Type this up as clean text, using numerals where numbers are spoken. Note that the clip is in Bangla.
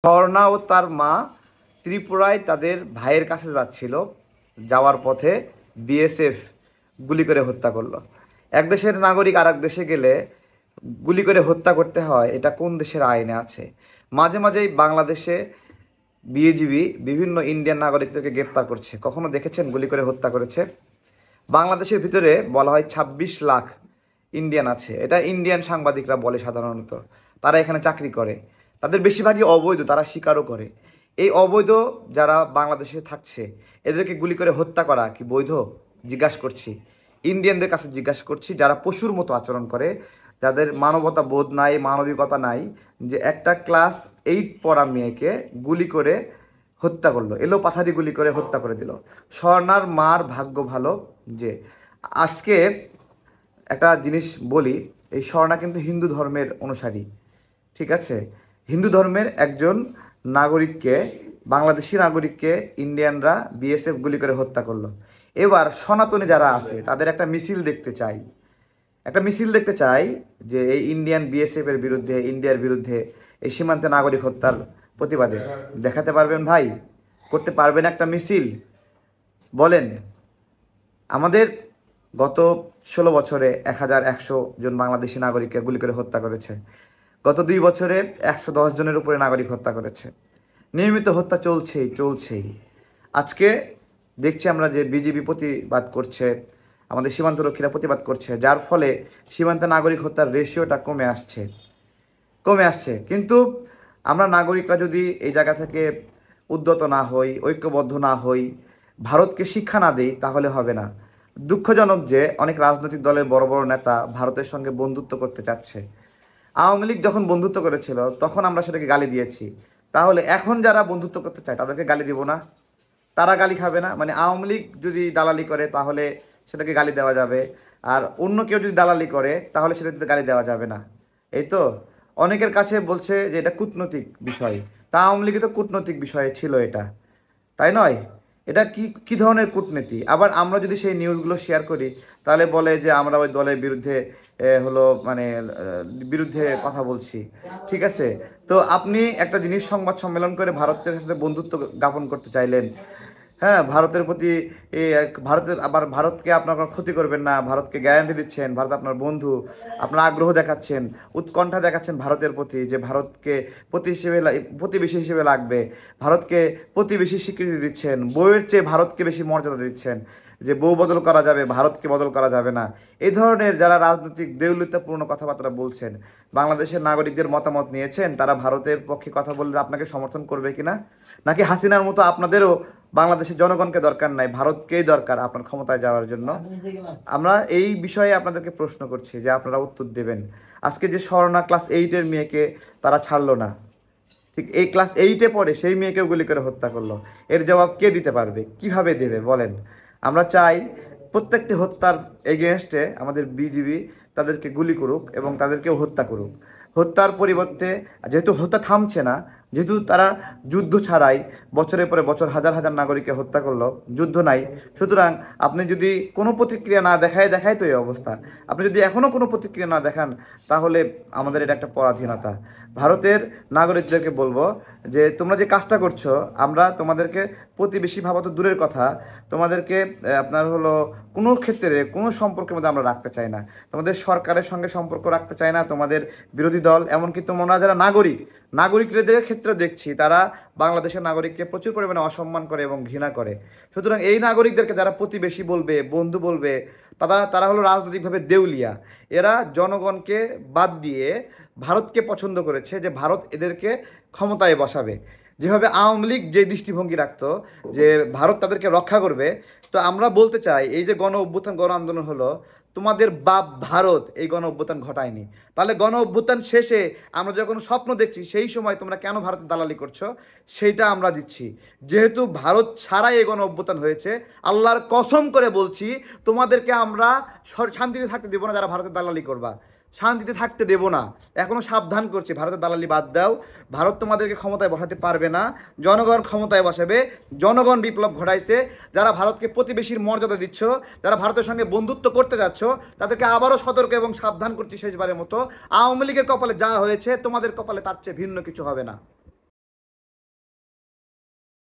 ঝর্ণা ও তার মা ত্রিপুরায় তাদের ভাইয়ের কাছে যাচ্ছিল। যাওয়ার পথে বিএসএফ গুলি করে হত্যা করলো। এক দেশের নাগরিক আর এক দেশে গেলে গুলি করে হত্যা করতে হয়, এটা কোন দেশের আইনে আছে? মাঝে মাঝেই বাংলাদেশে বিএজিবি বিভিন্ন ইন্ডিয়ান নাগরিকদেরকে গ্রেপ্তার করছে। কখনো দেখেছেন গুলি করে হত্যা করেছে? বাংলাদেশের ভিতরে বলা হয় ২৬ লাখ ইন্ডিয়ান আছে, এটা ইন্ডিয়ান সাংবাদিকরা বলে। সাধারণত তারা এখানে চাকরি করে, তাদের বেশিরভাগই অবৈধ, তারা স্বীকারও করে। এই অবৈধ যারা বাংলাদেশে থাকছে এদেরকে গুলি করে হত্যা করা কি বৈধ? জিজ্ঞাসা করছি, ইন্ডিয়ানদের কাছে জিজ্ঞাসা করছি, যারা পশুর মতো আচরণ করে, যাদের মানবতা বোধ নাই, মানবিকতা নাই, যে একটা ক্লাস 8 পড়া মেয়েকে গুলি করে হত্যা করলো, এলো পাথারি গুলি করে হত্যা করে দিল। স্বর্ণার মার ভাগ্য ভালো যে আজকে একটা জিনিস বলি, এই স্বর্ণা কিন্তু হিন্দু ধর্মের অনুসারী, ঠিক আছে? হিন্দু ধর্মের একজন নাগরিককে, বাংলাদেশি নাগরিককে ইন্ডিয়ানরা বিএসএফ গুলি করে হত্যা করলো। এবার সনাতনী যারা আছে তাদের একটা মিছিল দেখতে চাই, যে এই ইন্ডিয়ান বিএসএফের বিরুদ্ধে, ইন্ডিয়ার বিরুদ্ধে, এই সীমান্তে নাগরিক হত্যার প্রতিবাদে দেখাতে পারবেন ভাই? করতে পারবেন একটা মিছিল? বলেন। আমাদের গত 16 বছরে 1100 জন বাংলাদেশি নাগরিককে গুলি করে হত্যা করেছে। গত 2 বছরে 110 জনের উপরে নাগরিক হত্যা করেছে। নিয়মিত হত্যা চলছেই। আজকে দেখছি আমরা যে বিজিবি প্রতিবাদ করছে, আমাদের সীমান্তরক্ষীরা প্রতিবাদ করছে, যার ফলে সীমান্তে নাগরিক হত্যার রেশিওটা কমে আসছে। কিন্তু আমরা নাগরিকরা যদি এই জায়গা থেকে উদ্যত না হই, ঐক্যবদ্ধ না হই, ভারতকে শিক্ষা না দিই, তাহলে হবে না। দুঃখজনক যে অনেক রাজনৈতিক দলের বড় বড় নেতা ভারতের সঙ্গে বন্ধুত্ব করতে চাচ্ছে। আওয়ামী লীগ যখন বন্ধুত্ব করেছিল তখন আমরা সেটাকে গালি দিয়েছি, তাহলে এখন যারা বন্ধুত্ব করতে চায় তাদেরকে গালি দিব না? তারা গালি খাবে না? মানে আওয়ামী লীগ যদি দালালি করে তাহলে সেটাকে গালি দেওয়া যাবে, আর অন্য কেউ যদি দালালি করে তাহলে সেটাতে গালি দেওয়া যাবে না। এই তো অনেকের কাছে বলছে যে এটা কূটনৈতিক বিষয়, তা আওয়ামী লীগে তো কূটনৈতিক বিষয় ছিল এটা, তাই নয়? এটা কি ধরনের কূটনীতি? আবার আমরা যদি সেই নিউজগুলো শেয়ার করি তাহলে বলে যে আমরা ওই দলের বিরুদ্ধে বিরুদ্ধে কথা বলছি, ঠিক আছে? তো আপনি একটা জিনিস সংবাদ সম্মেলন করে ভারতের সাথে বন্ধুত্ব জ্ঞাপন করতে চাইলেন, হ্যাঁ, ভারতের প্রতি ভারতকে আপনার কোনো ক্ষতি করবেন না, ভারতকে গ্যারান্টি দিচ্ছেন, ভারত আপনার বন্ধু, আপনার আগ্রহ দেখাচ্ছেন, উৎকণ্ঠা দেখাচ্ছেন ভারতের প্রতি, যে ভারতকে প্রতিবেশী হিসেবে লাগবে, ভারতকে প্রতিবেশী স্বীকৃতি দিচ্ছেন, বউয়ের চেয়ে ভারতকে বেশি মর্যাদা দিচ্ছেন, যে বউ বদল করা যাবে, ভারতকে বদল করা যাবে না। এই ধরনের যারা রাজনৈতিক দেউলিতাপূর্ণ কথাবার্তা বলছেন, বাংলাদেশের নাগরিকদের মতামত নিয়েছেন, তারা ভারতের পক্ষে কথা বললে আপনাকে সমর্থন করবে কিনা? নাকি হাসিনার মতো আপনাদেরও বাংলাদেশের জনগণকে দরকার নাই, ভারতকেই দরকার আপনার ক্ষমতায় যাওয়ার জন্য? আমরা এই বিষয়ে আপনাদেরকে প্রশ্ন করছি, যে আপনারা উত্তর দেবেন। আজকে যে স্বর্ণা ক্লাস 8-এর মেয়েকে তারা ছাড়লো না, ঠিক এই ক্লাস 8-এ পড়ে সেই মেয়েকেও গুলি করে হত্যা করলো, এর জবাব কে দিতে পারবে? কিভাবে দেবে বলেন? আমরা চাই প্রত্যেকটি হত্যার এগেনস্টে আমাদের বিজিবি তাদেরকে গুলি করুক এবং তাদেরকেও হত্যা করুক। হত্যার পরিবর্তে, যেহেতু হত্যা থামছে না, যেহেতু তারা যুদ্ধ ছাড়াই বছরের পরে বছর হাজার হাজার নাগরিককে হত্যা করলো, যুদ্ধ নাই, সুতরাং আপনি যদি কোনো প্রতিক্রিয়া না দেখায় তো এই অবস্থা। আপনি যদি এখনও কোনো প্রতিক্রিয়া না দেখান তাহলে আমাদের এটা একটা পরাধীনতা। ভারতের নাগরিকদেরকে বলবো যে তোমরা যে কাজটা করছো, আমরা তোমাদেরকে প্রতিবেশী ভাবা তো দূরের কথা, তোমাদেরকে আপনার কোনো ক্ষেত্রে কোনো সম্পর্কের মধ্যে আমরা রাখতে চাই না, তোমাদের সরকারের সঙ্গে সম্পর্ক রাখতে চাই না, তোমাদের বিরোধী দল, এমনকি তোমরা যারা নাগরিকদের ক্ষেত্রে দেখছি তারা বাংলাদেশের নাগরিককে প্রচুর পরিমাণে অসম্মান করে এবং ঘৃণা করে। সুতরাং এই নাগরিকদেরকে যারা প্রতিবেশী বলবে, বন্ধু বলবে, তারা হলো রাজনৈতিকভাবে দেউলিয়া। এরা জনগণকে বাদ দিয়ে ভারতকে পছন্দ করেছে, যে ভারত এদেরকে ক্ষমতায় বসাবে। যেভাবে আওয়ামী লীগ যে দৃষ্টিভঙ্গি রাখতো যে ভারত তাদেরকে রক্ষা করবে, তো আমরা বলতে চাই এই যে গণ অভ্যুত্থান, গণ আন্দোলন হলো, তোমাদের বাপ ভারত এই গণ অভ্যুত্থান ঘটায়নি। তাহলে গণ অভ্যুত্থান শেষে আমরা যখন স্বপ্ন দেখছি সেই সময় তোমরা কেন ভারতের দালালি করছো সেইটা আমরা দিচ্ছি। যেহেতু ভারত ছাড়াই এই গণ অভ্যুত্থান হয়েছে, আল্লাহর কসম করে বলছি তোমাদেরকে আমরা শান্তিতে থাকতে দেবো না। যারা ভারতের দালালি করবা শান্তিতে থাকতে দেব না। এখনও সাবধান করছি, ভারতের দালালি বাদ দাও। ভারত তোমাদেরকে ক্ষমতায় বসাতে পারবে না, জনগণ ক্ষমতায় বসাবে। জনগণ বিপ্লব ঘটাইছে। যারা ভারতকে প্রতিবেশীর মর্যাদা দিচ্ছ, যারা ভারতের সঙ্গে বন্ধুত্ব করতে যাচ্ছ, তাদেরকে আবারও সতর্ক এবং সাবধান করছি শেষবারের মতো। আওয়ামী লীগের কপালে যা হয়েছে তোমাদের কপালে তার চেয়ে ভিন্ন কিছু হবে না।